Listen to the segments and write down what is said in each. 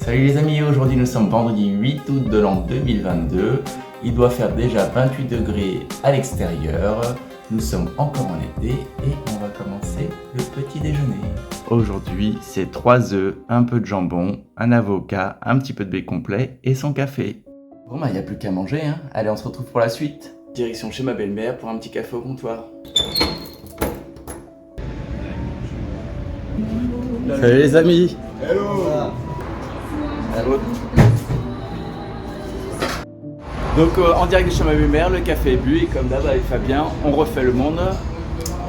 Salut les amis, aujourd'hui nous sommes vendredi 8 août de l'an 2022. Il doit faire déjà 28 degrés à l'extérieur. Nous sommes encore en été et on va commencer le petit déjeuner. Aujourd'hui, c'est 3 œufs, un peu de jambon, un avocat, un petit peu de bacon complet et son café. Bon bah, il n'y a plus qu'à manger, hein. Allez, on se retrouve pour la suite. Direction chez ma belle-mère pour un petit café au comptoir. Salut les amis. Hello. Donc en direct de chez ma belle-mère, le café est bu et comme d'hab avec Fabien, on refait le monde.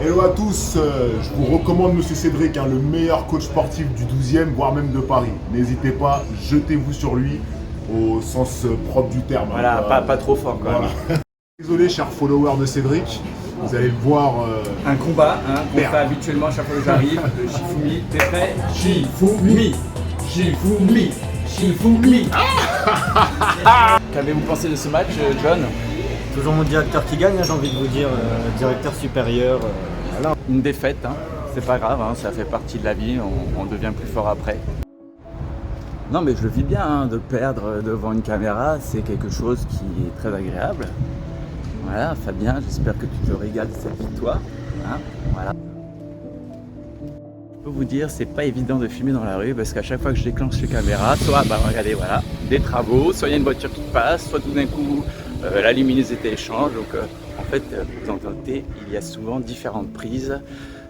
Hello à tous, je vous recommande Monsieur Cédric, le meilleur coach sportif du 12e, voire même de Paris. N'hésitez pas, jetez-vous sur lui au sens propre du terme. Voilà, pas trop fort quand même. Désolé, chers followers de Cédric, vous allez le voir. Un combat qu'on fait habituellement à chaque fois que j'arrive, le Shifumi, t'es prêt? Shifumi, Shifumi, Shifumi. Qu'avez-vous pensé de ce match, John? Toujours mon directeur qui gagne, j'ai envie de vous dire, directeur supérieur. Voilà. Une défaite, c'est pas grave, ça fait partie de la vie, on devient plus fort après. Non mais je le vis bien, de perdre devant une caméra, c'est quelque chose qui est très agréable. Voilà, Fabien, j'espère que tu te régales de cette victoire. Voilà. Je peux vous dire, c'est pas évident de filmer dans la rue parce qu'à chaque fois que je déclenche les caméras, soit regardez, voilà, des travaux, soit il y a une voiture qui passe, soit tout d'un coup la luminosité change. Donc en fait, vous entendez, il y a souvent différentes prises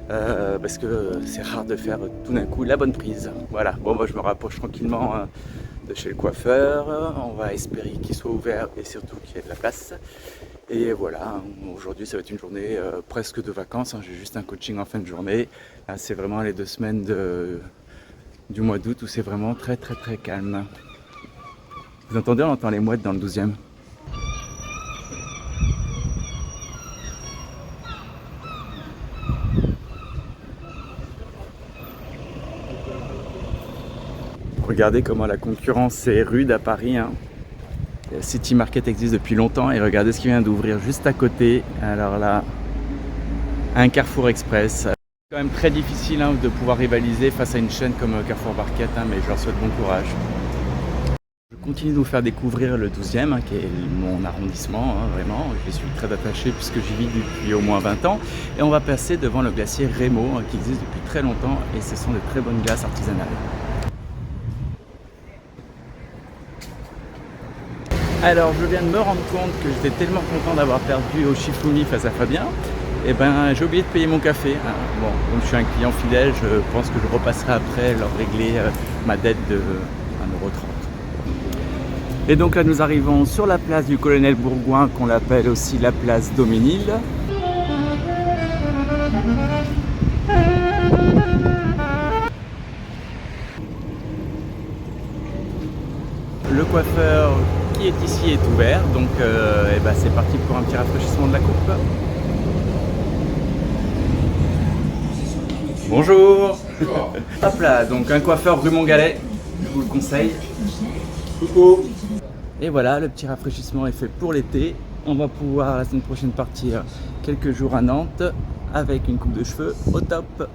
parce que c'est rare de faire tout d'un coup la bonne prise. Voilà, bon moi je me rapproche tranquillement de chez le coiffeur, on va espérer qu'il soit ouvert et surtout qu'il y ait de la place. Et voilà, aujourd'hui ça va être une journée presque de vacances, j'ai juste un coaching en fin de journée. Là, c'est vraiment les 2 semaines du mois d'août où c'est vraiment très calme. Vous entendez, on entend les mouettes dans le 12e. Regardez comment la concurrence est rude à Paris. City Market existe depuis longtemps et regardez ce qui vient d'ouvrir juste à côté. Alors là, un Carrefour Express. C'est quand même très difficile de pouvoir rivaliser face à une chaîne comme Carrefour Market, mais je leur souhaite bon courage. Je continue de vous faire découvrir le 12e, qui est mon arrondissement, vraiment. Je suis très attaché puisque j'y vis depuis au moins 20 ans. Et on va passer devant le glacier Rémo, qui existe depuis très longtemps et ce sont de très bonnes glaces artisanales. Alors je viens de me rendre compte que j'étais tellement content d'avoir perdu au Shifumi face à Fabien, et j'ai oublié de payer mon café. Bon, comme je suis un client fidèle, je pense que je repasserai après leur régler ma dette de 1,30 €. Et donc là nous arrivons sur la place du Colonel Bourgoin, qu'on l'appelle aussi la place Doménil. Le coiffeur qui est ici est ouvert, donc c'est parti pour un petit rafraîchissement de la coupe. Bonjour. Hop là, donc un coiffeur rue Montgalais, je vous le conseille. Coucou. Et voilà, le petit rafraîchissement est fait pour l'été. On va pouvoir la semaine prochaine partir quelques jours à Nantes avec une coupe de cheveux au top.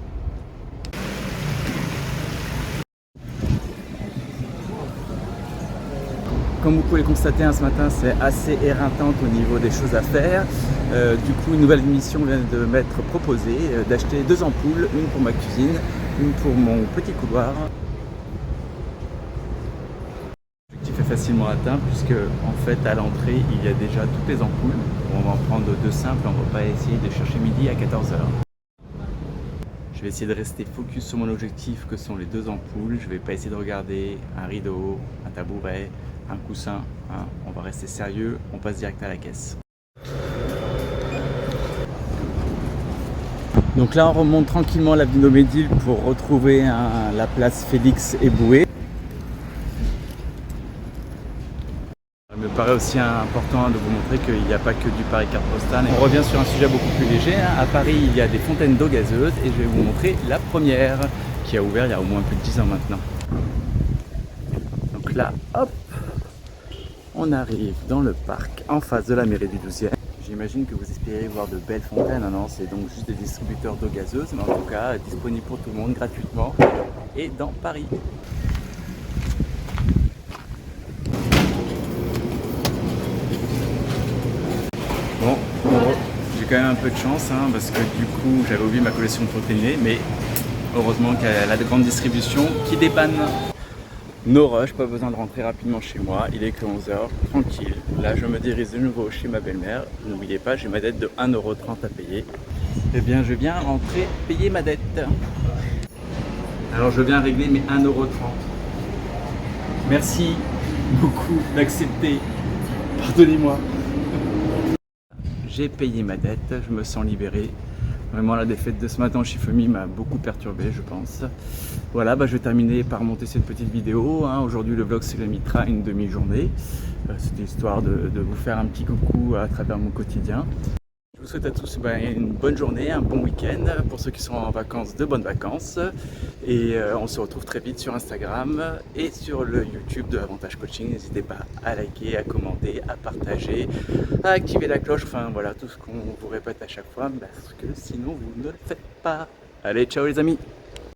Comme vous pouvez le constater, ce matin, c'est assez éreintant au niveau des choses à faire. Du coup, une nouvelle mission vient de m'être proposée, d'acheter 2 ampoules, une pour ma cuisine, une pour mon petit couloir. L'objectif est facilement atteint puisque, en fait, à l'entrée, il y a déjà toutes les ampoules. On va en prendre 2 simples, on ne va pas essayer de chercher midi à 14 h. Je vais essayer de rester focus sur mon objectif que sont les 2 ampoules. Je ne vais pas essayer de regarder un rideau, un tabouret, un coussin. On va rester sérieux, on passe direct à la caisse. Donc là on remonte tranquillement l'avenue Doménil pour retrouver la place Félix Éboué. Il me paraît aussi important de vous montrer qu'il n'y a pas que du Paris carte postale. On revient sur un sujet beaucoup plus léger. À Paris, il y a des fontaines d'eau gazeuse et je vais vous montrer la première qui a ouvert il y a au moins plus de 10 ans maintenant. Donc là, hop, on arrive dans le parc en face de la mairie du 12e. J'imagine que vous espérez voir de belles fontaines. Non, c'est donc juste des distributeurs d'eau gazeuse, mais en tout cas disponibles pour tout le monde gratuitement et dans Paris. j'ai quand même un peu de chance hein, parce que du coup j'avais oublié ma collection de proteinés, mais heureusement qu'elle a de grandes distributions qui dépannent. No rush, pas besoin de rentrer rapidement chez moi, il est que 11h, tranquille. Là je me dirige de nouveau chez ma belle-mère. N'oubliez pas, j'ai ma dette de 1,30 € à payer. Eh bien je viens rentrer payer ma dette. Alors je viens régler mes 1,30 €. Merci beaucoup d'accepter. Pardonnez-moi. J'ai payé ma dette, je me sens libéré. Vraiment la défaite de ce matin au Shifumi m'a beaucoup perturbé je pense. Voilà, je vais terminer par monter cette petite vidéo. Hein. Aujourd'hui le vlog se limitera à une demi-journée. C'était histoire de vous faire un petit coucou à travers mon quotidien. Je vous souhaite à tous une bonne journée, un bon week-end. Pour ceux qui sont en vacances, de bonnes vacances. Et on se retrouve très vite sur Instagram et sur le YouTube de Avantage Coaching. N'hésitez pas à liker, à commenter, à partager, à activer la cloche. Enfin voilà, tout ce qu'on vous répète à chaque fois parce que sinon vous ne le faites pas. Allez, ciao les amis!